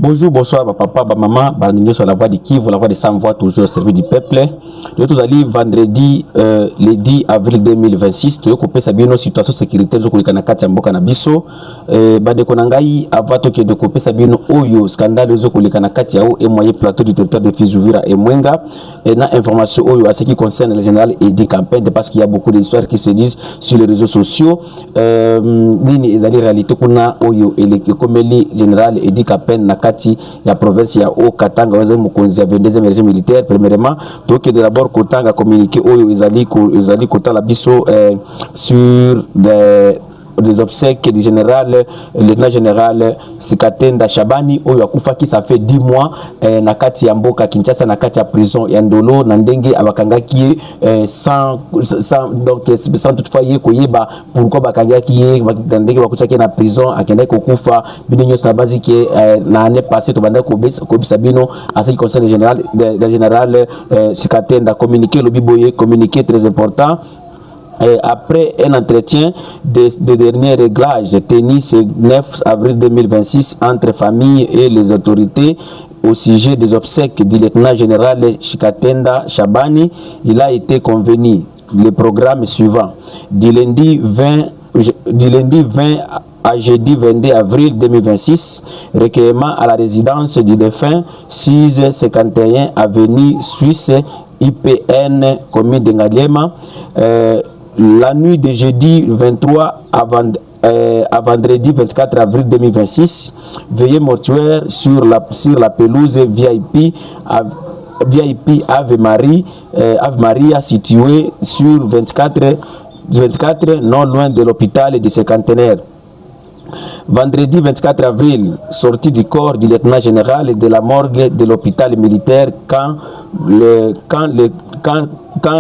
Bonjour, bonsoir, papa, maman, bienvenue sur la voix de Kivu, la voix de sans voix, toujours au service du peuple. Nous tous allés vendredi, le 10 avril 2026, tu as coupé sa bien situation sécuritaire, tu as coupé sa mboka na biso, bande konangai, avato que de couper sa bien oyo, scandale, tu as coupé na katiao, et moyen plateau du territoire de Fizuvira et Mwenga, et na information oyo, à ce qui concerne le général Edi Campagne, parce qu'il y a beaucoup d'histoires qui se disent sur les réseaux sociaux, nini ezali réalité kuna oyo, et le komeli général Edi Campagne na ya province ya o Katanga waze mukonzi ya 22e régime militaire. Premièrement donc de d'abord Kotanga communiqué oyo ezali kotala biso sur des obsèques du général lieutenant général Sikatenda Shabani oyo akufa qui ça fait 10 mois na kati ya mboka Kinshasa na kati ya prison ya Ndolo na ndenge abakangaki sans toutefois ye koyeba pourquoi bakangaki ye na ndenge bakutaki na prison akenda kokufa bino nyos na base que na année passée to banda ko bisa bino à ce qui concerne le général Sikatenda communiqué le biboye communiqué très important. Après un entretien de dernier réglage tenu ce 9 avril 2026 entre famille et les autorités au sujet des obsèques du lieutenant général Sikatenda Shabani, il a été convenu le programme suivant. Du lundi 20 à jeudi 22 avril 2026, recueillement à la résidence du défunt 651 avenue Suisse IPN commune de Ngaliema. La nuit de jeudi 23 à vendredi 24 avril 2026, veillée mortuaire sur la pelouse VIP Ave Maria située sur 24 non loin de l'hôpital du Cinquantenaire. Vendredi 24 avril, sortie du corps du lieutenant général de la morgue de l'hôpital militaire quand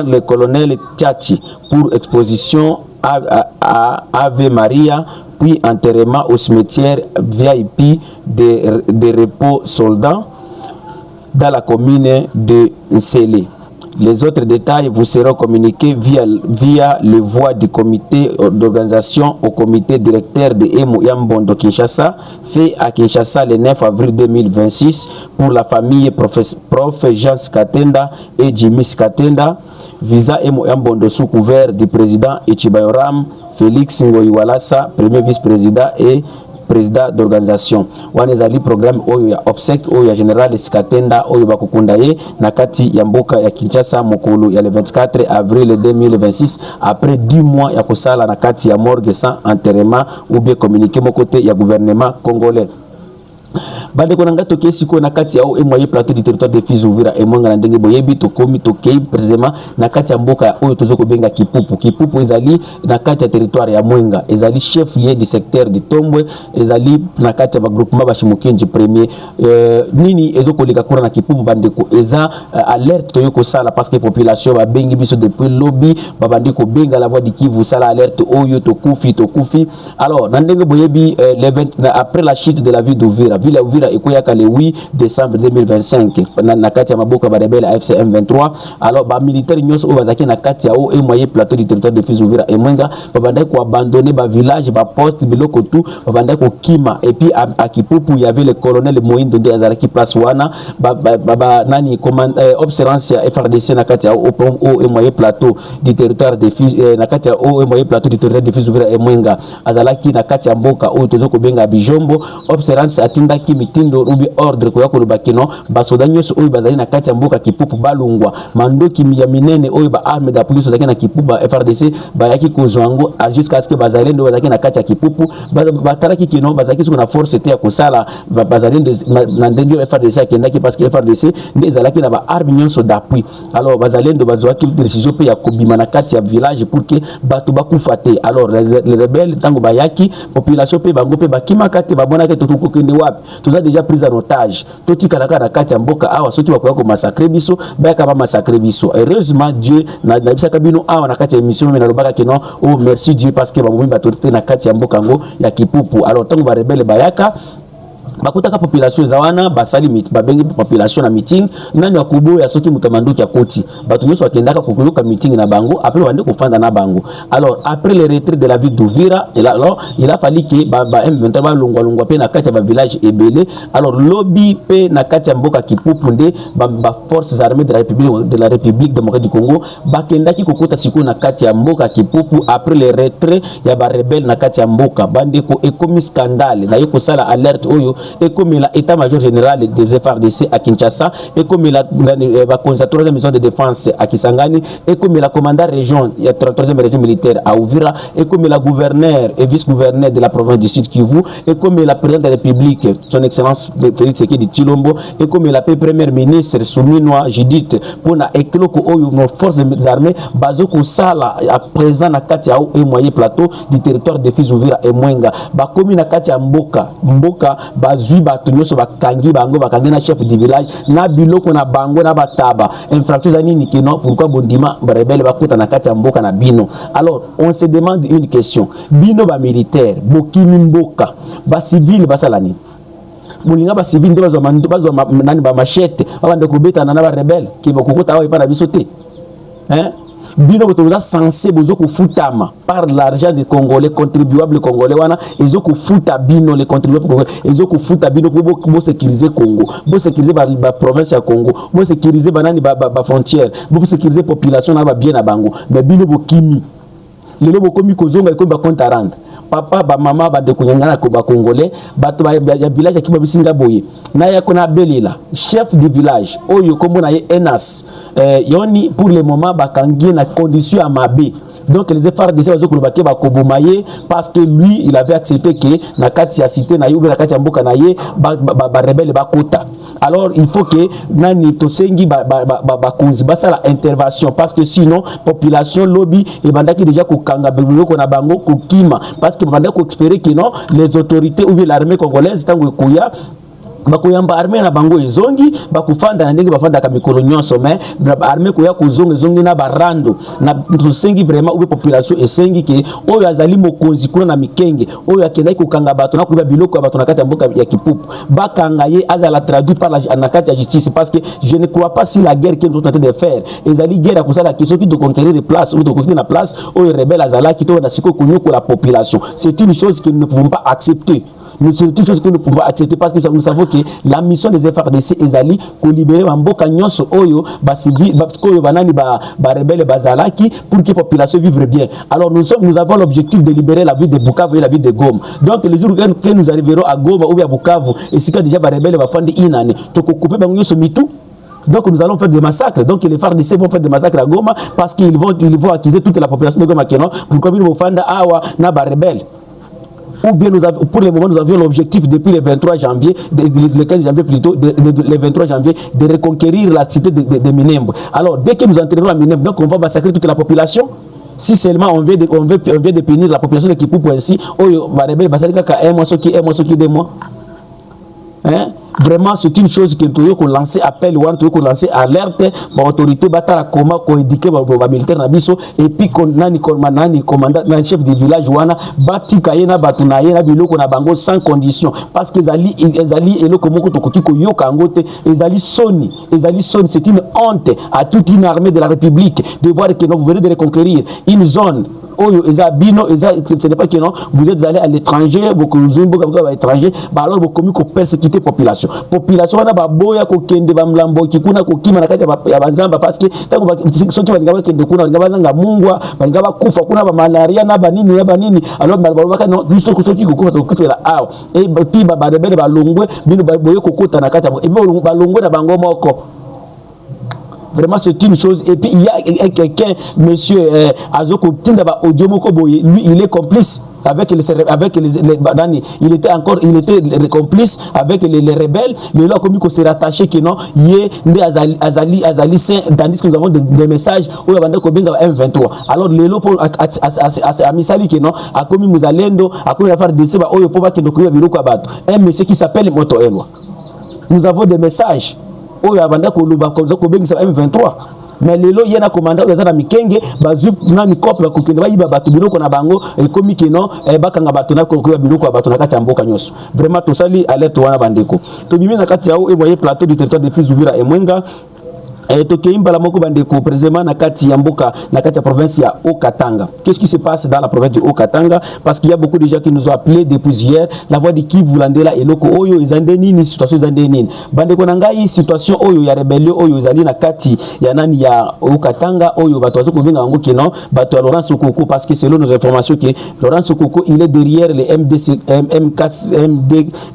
le colonel Tchachi pour exposition à Ave Maria, puis enterrement au cimetière VIP de repos soldats dans la commune de Nsele. Les autres détails vous seront communiqués via le voie du comité d'organisation au comité directeur de Emo Yambondo Kinshasa, fait à Kinshasa le 9 avril 2026 pour la famille prof Jean Skatenda et Jimmy Skatenda, visa Emo Yambondo sous couvert du président Ichibayoram Félix Ngoyiwalasa, premier vice-président et président d'organisation. Wanezali programme oyo ya obsèque oyo ya général Sikatenda oyo bakukunda ye na kati ya mboka ya Kinshasa mokolo ya le 24 avril 2026 après 10 mois ya kosala na kati ya morgue sans enterrement ou bien communiqué mon côté ya gouvernement congolais. Bande konanga toke siko na kati ya o moyen plateau du territoire de Fizuvira et Mwenga na ndenge boyebi tokomi tokei précisément na kati ya mboka oyo tozoko benga Kipupu ezali na kati ya territoire ya Mwenga ezali chef lieu du secteur du Tombwe ezali na kati ya groupement Bashimukenji premier nini ezokoleka kura na Kipupu bande ko eza alerte toyoko sala parce que population ba bengi biso depuis lobby babandi ko benga la voix du Kivu sala alerte oyo tokufi alors na ndenge boyebi après la chute de la ville d'Uvira ville ya Uvira ekoyaka le 8 décembre 2025 na kati ya maboka ba rebelle AFC M23 alors ba militaire nyonso o bazaki na kati ya o moyen plateau du territoire de Fizuvira et Mwenga babanda ko abandonner ba village ba poste biloko tout babanda ko kima et puis à Kipupu il y avait le colonel Moïndo de Azaraki place wana baba nani commande observance ya FRDC na kati ya o moyen plateau du territoire de na kati ya o moyen plateau du territoire de Fizuvira et Mwenga azalaki na kati ya mboka o tozoko benga Bijombo observance atindaki mitindo ubi ordre ko yakolo bakino basoda nyonso oyo bazali na kati ya mboka Kipupu balungwa mandoki ya minene oyo ba arme da police bazaki na Kipupu FRDC bayaki kozwango jusqu'à ce que bazalendo bazaki na kati ya Kipupu bataraki kino bazaki sur na force te ya kosala bazalendo na ndenge FRDC akendaki parce que FRDC ndezalaki na ba arme nyonso d'appui alors bazalendo bazwaki décision pe ya kobima na kati ya village pour que bato bakufa te alors les rebelles tango bayaki population pe bango pe bakima kati babona ke tutuko kende wapi tout a déjà pris en otage tout tikalaka na kati ya mboka awa soki bakoya ko massacrer biso bayaka ba massacrer biso heureusement Dieu na bisaka bino awa na kati ya émission mais na lobaka ke non oh merci Dieu parce que ba momi batorite na kati ya mboka ngo ya Kipupu alors tango ba rebelle bayaka bakutaka population zawana basali babengi population na meeting nani akubo ya soki mutamando ya koti batu nyoso akendaka kokoyoka meeting na bango après bande kofanda na bango. Alors après le retrait de la ville d'Uvira, alors il a fallu que ba M23 ba longwa pe na kati ba village ebele. Alors lobby pe na kati mboka Kipupunde ba forces armées de la République démocratique du Congo bakendaki kokota siku na kati ya mboka Kipupu après le retrait ya ba rebelle na kati ya mboka bande ko ekomi scandale na yeko sala alerte oyo et comme l'état-major général des FARDC à Kinshasa, et comme la troisième maison de défense à Kisangani, et comme la commandant région, il y a 33e région militaire à Ouvira, et comme la gouverneure et vice-gouverneur de la province du Sud Kivu, et comme la présidente de la République, son excellence Félix Tshisekedi Tshilombo, et comme la première ministre Souminoa Judith, pour na écloko oyo nos forces armées, bazoko sala à présent na katia et moyen plateau du territoire de Fizi Ouvira et Mwenga, ba komi na katia mboka bazui batu nyoso bakangi bango bakangi na chef du village na biloko na bango na bataba infraction za nini kino pourquoi bondima rebelle bakuta na kati ya mboka na bino. Alors on se demande une question, bino ba militaire bokimi mboka ba civil basalani mulinga ba civil ndo bazo nani ba machete babande kubeta na ba rebelle ki bokukuta wa ipana bisote bino botoza censé bozo ko futama par l'argent des Congolais contribuables congolais wana ezo ko futa bino les contribuables congolais ezo ko futa bino ko bo sécuriser Congo bo sécuriser ba province ya Congo bo sécuriser banani ba frontière bo sécuriser population na ba bien na bango mais bino bokimi lelo bokomi kozonga ko ba compte à rendre papa ba mama ba de kunyangana ko ba congolais bato ba village ya kiba bisinga boye na ya kona belela chef du village oyo kombo na ye Enas yoni pour le moment ba kangi na condition à mabe. Donc les efforts de ces bazokoloba ba kobomaye parce que lui il avait accepté que na kati ya cité na yobe na kati ya mboka na ye ba rebelle ba kota. Alors il faut que nani tosengi ba konzi basala intervention parce que sinon population lobby et bandaki déjà ko kanga biloko na bango ko kima parce que bandaki ko espérer que non les autorités ou bien l'armée congolaise tango koya bakoyamba armée na bango ezongi bakufanda na ndenge bafanda ka mikolo nyonso mais armée koya kozonga ezongi na barando na tosengi vraiment ube population esengi ke oyo azali mokonzi kuna na mikenge oyo akendaki kokanga bato na kuba biloko ya bato na kati ya mboka ya Kipupu bakanga ye azala traduit par la na kati ya justice parce que je ne crois pas si la guerre que nous sommes en train de faire ezali guerre pour ça la question qui de conquérir les places ou de conquérir la place oyo rebelle azala ki to na siko kunyoko la population c'est une chose que nous ne pouvons pas accepter. C'est une chose que nous pouvons accepter parce que nous savons que la mission des FARDC ezali ko libérer mboka nyonso oyo ba civil koyo banani ba rebelle bazalaki pour que la population vive bien. Alors nous avons l'objectif de libérer la ville de Bukavu et la ville de Goma. Donc le jour que nous arriverons à Goma ou à Bukavu et si déjà ba rebelle va fandi inane to ko couper bango nyonso mitu. Donc nous allons faire des massacres. Donc les FARDC vont faire des massacres à Goma parce qu'ils vont accuser toute la population de Goma Keno pour comme ils vont fanda awa na ba rebelle. Ou bien pour le moment nous avions l'objectif depuis le 23 janvier, le 15 janvier plutôt, le 23 janvier, de reconquérir la cité de Minembwe. Alors dès que nous entrerons à Minembwe, donc on va massacrer toute la population. Si seulement on veut de punir la population de Kipupu ainsi, oh, un mois, qui 2 mois. Hein? Vraiment, c'est une chose que nous avons lancé appel ou nous avons lancé alerte pour l'autorité batara comment qu'on éduquer les militaires nabiso et puis qu'on nani commandant chef du village wana bati kayena batunaye na biloko na bango sans condition parce que ezali eloko moko tokoki ko yoka ngote ezali soni c'est une honte à toute une armée de la République de voir que vous venez de reconquérir une zone. Oh, ce n'est pas que non, vous êtes allé à l'étranger, beaucoup à l'étranger, alors vous commis qu'on persécuter la population. Population, on a baboya ko kende bamlambo kikuna ko kima na kati ya bazamba parce que tango soki bangawa kende kuna ngabazanga mungwa bangawa kufa kuna ba malaria na banini alors balobaka non juste ko soki ko kufa to kufela aw et puis ba rebelle ba longwe bino boye ko kota na kati ya ba longwe na bango moko. Vraiment c'est une chose et puis il y a quelqu'un monsieur Azoko Tindaba Odiomoko Boye lui il est complice avec les il était complice avec les rebelles mais là comme il s'est rattaché que non yé azali saint tandis que nous avons des messages où il y a M23 alors le lot pour à misali que non a commis muzalendo a commis affaire de seba oyo pour pas que dokuya biloko abato un monsieur qui s'appelle Moto Elwa nous avons des messages oyo abanda ko luba ko bengisa M23 mais lelo yena commandant oyo na mikenge bazu nani cop ba kokende ba yiba bato biloko na bango ekomi kino bakanga bato na ko biloko ya bato na kati ya mboka nyonso. Vraiment to sali alerte wana bandeko to bimi na kati ya o moyen plateau du territoire de Fizi Uvira et Mwenga. Tokeimba la moko bandeko précisément na kati ya mboka na kati ya province ya Haut-Katanga. Qu'est-ce qui se passe dans la province de Haut-Katanga? Parce qu'il y a beaucoup de gens qui nous ont appelé depuis hier la voix de Kivu Landela et loko oyo ezande nini situation ezande nini bandeko na ngai situation oyo ya rébellion oyo ezali na kati ya nani ya Haut-Katanga oyo bato bazo kobenga ngo kino bato ya Laurent Sokoko, parce que selon nos informations que Laurent Sokoko il est derrière les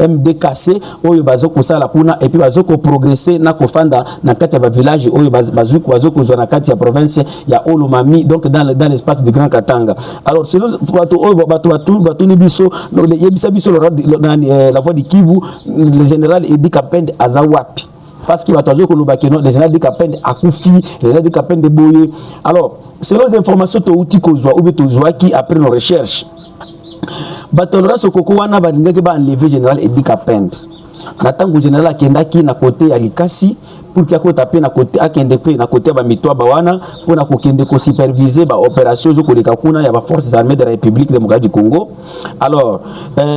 MDKC oyo bazo kosala kuna et puis bazo ko progresser na kofanda na kati ya village oyo bazuku bazoko na kati ya province ya Olomami, donc dans l'espace de Grand Katanga. Alors selon bato ni biso yebisa biso la voix de Kivu, le général Edi Kapende azawapi parce que bato ko lobakeno le général Edi Kapende akufi, le général Edi Kapende boye. Alors selon les informations to uti kozwa ou beto qui après nos recherches bato Laurent Sokoko wana balingaki ba enlever général Edi Kapende na tango général akendaki na côté ya Likasi pour qu'il y ait na côté akende pe na côté ba mitwa ba wana pour na kokende ko superviser ba opération zo koleka kuna ya ba forces armées de la République démocratique du Congo. Alors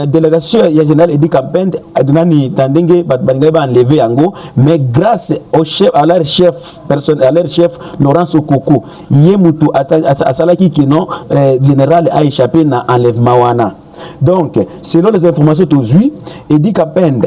délégation ya général Edi Kapende nani tandenge ba enlever yango, mais grâce au chef à leur chef personnel, à leur chef Laurent Sokoko yemutu asalaki kino général a échappé na enlèvement wana. Donc, selon les informations aujourd'hui, Edi Kapende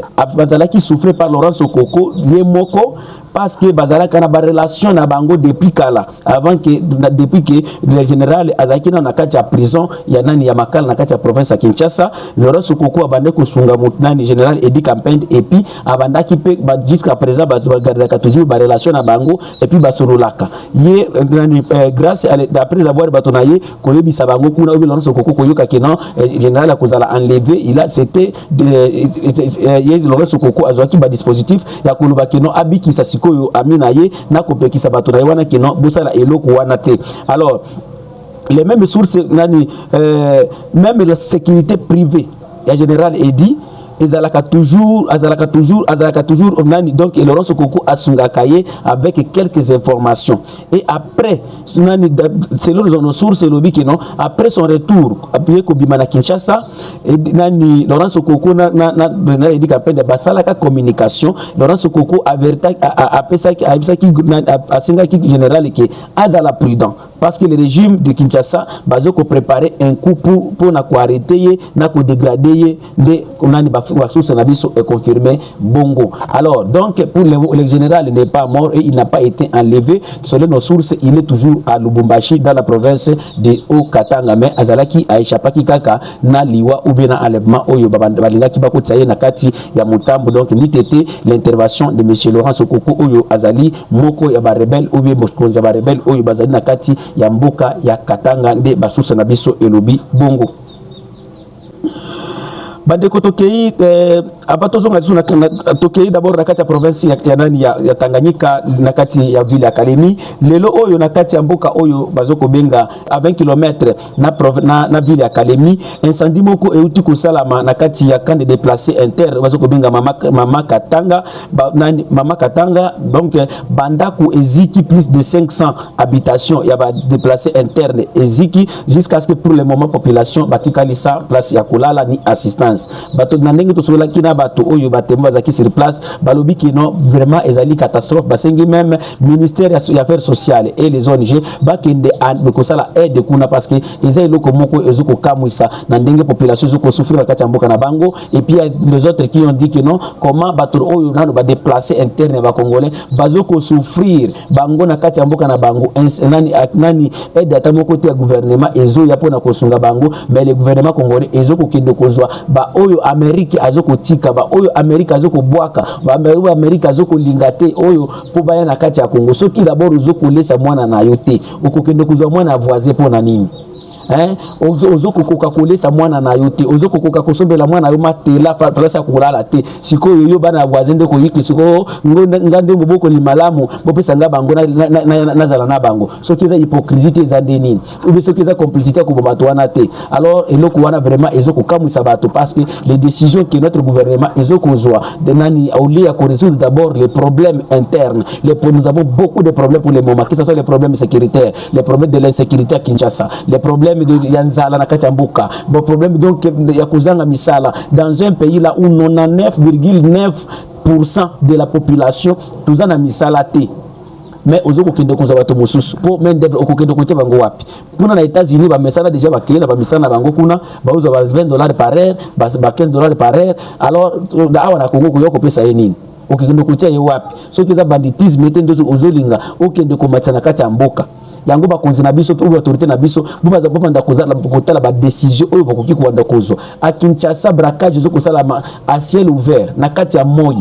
qui souffrait par Laurent Sokoko, Yemoko, parce que Bazalaka na ba relation na bango depuis kala, avant que depuis que le général Azaki na kati ya prison ya nani ya Makala na kati ya province ya Kinshasa, Laurent Sokoko abande ko sunga nani général Edi Kapende et puis abandaki pe jusqu'à présent ba garder toujours ba relation na bango et puis ba sololaka. Ye nani grâce d'après avoir batonaye ko yebisa bango kuna obi Laurent Sokoko ko yoka kenan général a kozala enlevé, il a c'était Laurent Sokoko azwaki ba dispositif ya koloba kenan abiki sa koyo amina ye na kopekisa bato na wana kino bosala eloko wana te. Alors les mêmes sources nani même la sécurité privée ya général Edi azalaka toujours nani, donc Laurent Sokoko asungakaye avec quelques informations et après nani selon nos sources lobi que non après son retour appuyé ko bimana Kinshasa nani Laurent Sokoko na Edi Kapende basalaka communication. Laurent Sokoko averta apesaki asingaki général que azala prudent parce que le régime de Kinshasa bazoko préparer un coup pour na ko arrêter na ko dégrader de nani source na biso est confirmé bongo. Alors donc pour le général n'est pas mort et il n'a pas été enlevé. Selon nos sources il est toujours à Lubumbashi dans la province de Haut-Katanga, mais azalaki aishapaki kaka na liwa ou bien na enlèvement oyo balingaki bako tsaye na kati ya mutambo. Donc ni tete l'intervention de monsieur Laurent Sokoko oyo azali moko ya ba rebelle ou bien mokonzi ya ba rebelle oyo bazali na kati ya mboka ya Katanga nde basource na biso elobi bongo. Bandeko tokei abatozo ngazuna tokei d'abord na kati ya province ya nani ya Tanganyika na kati ya ville ya Kalemi. Lelo oyo na kati ya mboka oyo bazoko benga à 20 km na ville ya Kalemi, incendie moko euti ko salama na kati ya camp de déplacés inter bazoko benga mama Katanga mama Katanga. Donc bandako eziki plus de 500 habitations ya ba déplacés internes eziki jusqu'à ce que pour le moment population batikali sa place ya kulala ni assistance. Bato nandengi to sola kina bato oyo batemba zaki sur place balobi kino vraiment ezali catastrophe basengi même ministère des affaires sociales et les ONG bakende ko sala aide kuna parce que ezali loko moko ezoko kamwisa nandenge population ezoko souffrir kati mboka na bango. Et puis les autres qui ont dit que non comment bato oyo nano ba déplacer interne ba congolais bazoko souffrir bango na kati mboka na bango nani aide atamoko te gouvernement ezo ya pona ko sunga bango, mais le gouvernement congolais ezoko kende kozwa ba oyo Amerique azoko tika ba oyo Amerique azoko bwaka ba Amerique azoko lingate oyo po baya na kati ya Congo. Soki d'abord uzoko lesa mwana na yote ukokende kuzwa mwana voisin pona nini? hein ozoko kokakola sa mwana na yote ozoko kokakosombela mwana yo matela place kulala te siko yo bana voisin de ko yiki siko ngande mboko ni malamu bopesa nga bango na zala na bango soki eza hypocrisie te eza nini ou bien soki eza complicité ko bato wana te alors eloko wana vraiment ezoko kamwisa bato parce que les décisions que notre gouvernement ezoko zwa de nani au lieu à résoudre d'abord les problèmes internes nous avons beaucoup de problèmes pour le moment que ce soit les problèmes sécuritaires les problèmes de l'insécurité à Kinshasa les problèmes de Yanzala na Kachambuka les problèmes donc ya kuzanga misala dans un pays là où 99,9% de la population tous en a misala te mais ozoko kende ko zabato mususu po men devre okokende ko teba ngo wapi kuna na États-Unis ba mesana déjà ba kenda ba misana bango kuna ba uzo ba $20 par heure ba $15 par heure alors awa na Congo ko yoko pesa yenini okende ko tia wapi so kiza banditisme tendo ozolinga okende ko matana kati ya mboka yango ba konzi na biso to autorité na biso buba nda kozala kotala ba décision oyo bakoki ko wanda kozo a Kinshasa braquage zo kosala à ciel ouvert na kati ya moi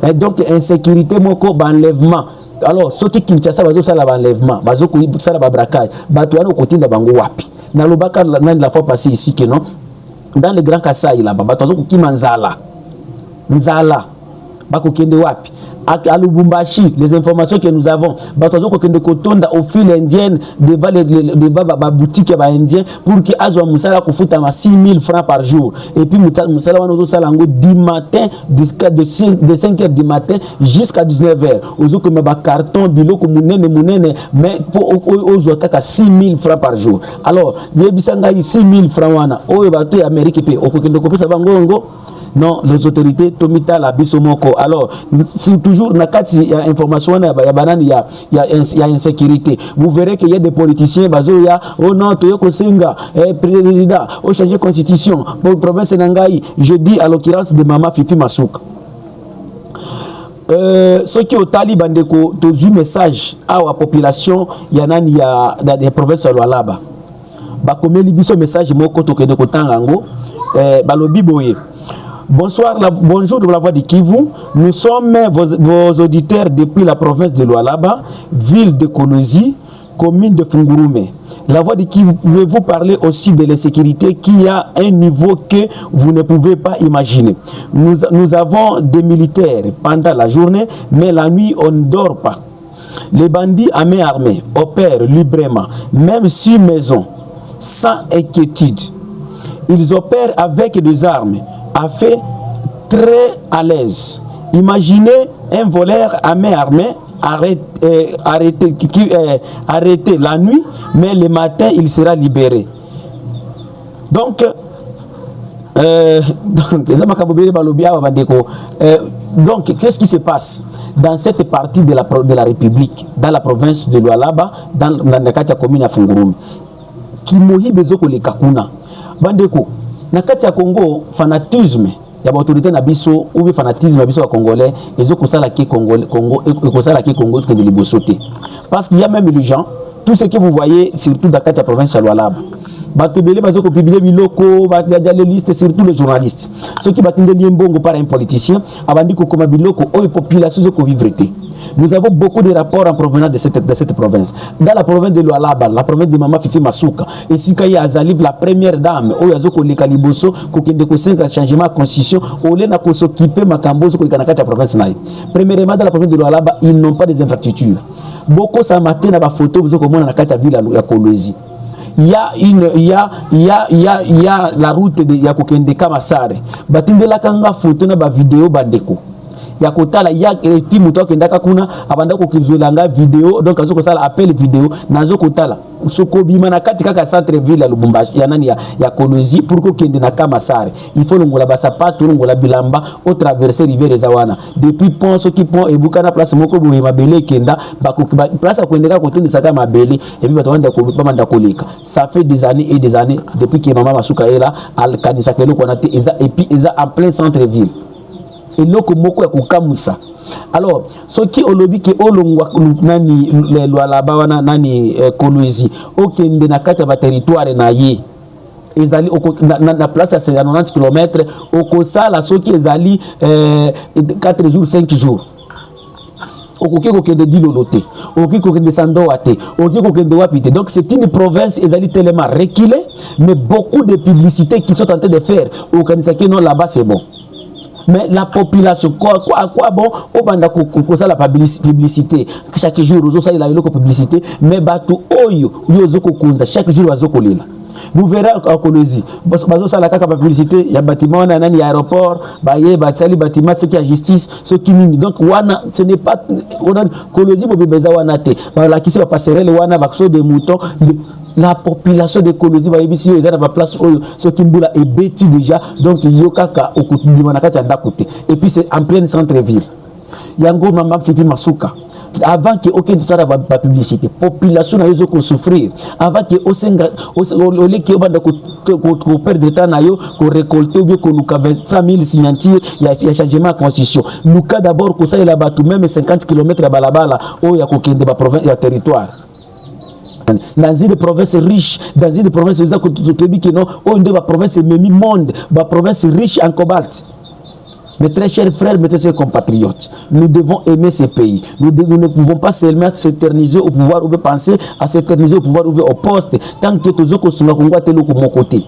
et donc insécurité moko ba enlèvement alors soki Kinshasa bazo sala ba enlèvement bazo ko sala ba braquage bato wana kotinda bango wapi na lobaka la fois passée ici que non dans le Grand Kasaï là bato bazo ko kimanzala nzala bako kende wapi à Lubumbashi, les informations que nous avons, batazo ko kende kotonda au fil indien devant les boutiques indien pour que azwa musala ko futa ma 6 000 francs par jour et puis musala wana zo sala ngo du matin de 5h du matin jusqu'à 19h ozo ko ba carton biloko munene mais pour ozo kaka 6 000 francs par jour alors yebisanga 6 000 francs wana oyo bato ya Amérique pe okokende kopesa bango non les autorités tomita la bisomoko alors c'est toujours na kati ya information ya banani ya insécurité vous verrez qu'il y a des politiciens bazoya oh non to yoko senga président au changer constitution pour province nangai je dis à l'occurrence de Mama Fifi Masuka ceux qui au Taliban ndeko tozu message à la population ya nani ya des provinces Lualaba ba komeli biso message moko to kende ko tangango balobi boye. Bonsoir, bonjour de la voix de Kivu. Nous sommes vos auditeurs depuis la province de Lualaba, ville de Kolosi, commune de Fungurume. La voix de Kivu, pouvez-vous parler aussi de l'insécurité qui a un niveau que vous ne pouvez pas imaginer. Nous avons des militaires pendant la journée, mais la nuit, on ne dort pas. Les bandits à main armée opèrent librement, même sur maison, sans inquiétude. Ils opèrent avec des armes. A fait très à l'aise. Imaginez un voleur à main armée arrêté la nuit, mais le matin il sera libéré. Donc qu'est-ce qui se passe dans cette partie de la République, dans la province de Lualaba, dans la commune à Fungurume? Kimohi bezoko le kakuna. Bandeko. Na kati ya Congo fanatisme ya autorité na biso ou fanatisme ya biso ya congolais ezo sala ki Congo ekosala ki Congo que de libosoté parce qu'il y a même les gens tout ce que vous voyez surtout dans la province de Lualaba bato belé bazo ko publier biloko ba les listes surtout les journalistes ceux qui batinde liembongo par un politicien abandi ko koma biloko o population zo ko vivre té. Nous avons beaucoup de rapports en provenance de cette province. Dans la province de Lualaba, la province de Mama Fifi Masuka, et si Kaya Azalib, la première dame, Oyazoko Lekaliboso, Kokende Kosenga, changement de constitution, Olena Kosokipe, Makambozo, Kokanaka, la province Naï. Premièrement, dans la province de Lualaba, ils n'ont pas des infrastructures. Beaucoup ça matin dans la photo, vous avez dans la ville à Kolosi. Il y a la route de Yakokende Kamasare. Batinde la kanga photo na ba vidéo bandeko. Ya kotala ya epi muto kendaka kuna abanda ko kizolanga vidéo donc azoko sala appel vidéo nazo kotala soko bima na kati kaka centre ville ya Lubumbashi ya nani ya Kolosi pour ko kende na Kamasare il faut longola basapato longola bilamba au traverser rivière Zawana depuis pont soki pont e bukana place moko boye mabele kenda place ko ndeka ko tende saka mabele et puis batwanda ko bamanda koleka ça fait des années et des années depuis que Mama Masuka est là al kanisa kelo ko na te et puis eza en plein centre ville. Et loko moko ya kukamwisa. Alors ce qui olobi ke olongwa nani le Lualaba wana nani Kolosi okende na kati ba territoire na ye ezali na place à 90 km okosala soki ezali 4 jours 5 jours okoki kokende dilolote, okoki kokende sandoate, okoki kokende wapite. Donc c'est une province ezali tellement reculée, mais beaucoup de publicités qui sont en train de faire au Kanisaki non là-bas c'est bon. Mais la population quoi bon au banda ko ça la publicité chaque jour ozo ça il a eu publicité mais bato oyo yozo ko kunza chaque jour wazo kolila. Vous verrez en Colosie, bazo ça la kaka publicité, il y a bâtiment na nani aéroport, baye batali bâtiment ce qui a justice, ce qui nini. Donc wana ce n'est pas on Colosie bo beza wana te. Ba la kisi ba passerelle wana ba so des moutons. La population de Colosie va ici ils ont la place oyo ce qui mbula est bêti déjà donc yo kaka okutuma na kati ya côté. Et puis c'est en pleine centre-ville. Yango mama fiti masuka. Avant que aucun soit la publicité, population n'a eu qu'on souffrir. Avant que au lieu que on perd de temps nayo, qu'on récolte ou bien qu'on nous avait 100 000 signatures, il y a changement de constitution. Nous cas d'abord que ça il a battu même 50 km à balabala, où il y a coquin de la province, il y a territoire. Dans une province riche, dans une province où la province est même monde, la province riche en cobalt. Mes très chers frères, mes très chers compatriotes, nous devons aimer ce pays. Nous ne pouvons pas seulement s'éterniser au pouvoir ou penser à s'éterniser au pouvoir ou au poste tant que tous les Congo est de mon côté.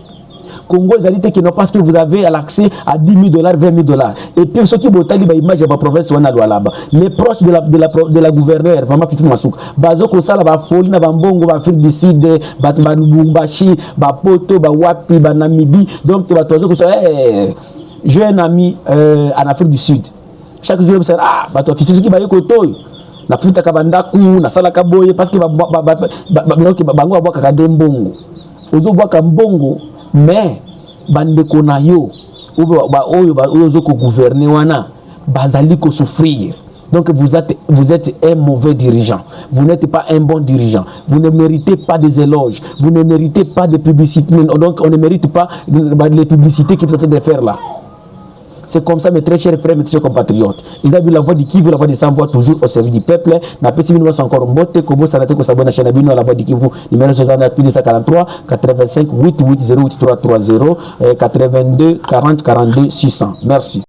Congo, les qui n'ont pas ce que vous avez l'accès à 10 000 $, 20 000 $. Et puis ceux qui ont l'image de la province, les proches de la gouverneure, Maman Fifi Massouk, Bazoko Sala, Bafoli, Bambongo, Bafrique du Sud, Bumbashi, Bapoto, Bawapi, Banamibi. Donc, tu vas te dire, j'ai un ami en Afrique du Sud. Chaque jour, je me dis, ah, bah, toi, fils, qui va y aller, na futa kabandaku, na sala kaboye, parce que bango aboka kadembongo. Ozo boka mbongo, mais bandeko na yo, oyo ko gouverner wana, bazali ko souffrir. Donc vous êtes un mauvais dirigeant. Vous n'êtes pas un bon dirigeant. Vous ne méritez pas des éloges. Vous ne méritez pas de publicité. Donc on ne mérite pas les publicités qu'ils sont en train de faire là. C'est comme ça, mes très chers frères, mes très chers compatriotes. Ils ont vu la voix du Kivu, la voix du sans-voix, toujours au service du peuple. Na pesi minwa encore mbote, kobo sanate ko sabona chana bino la voix du Kivu, numéro 243 85 88 08 330 82 40 42 600. Merci.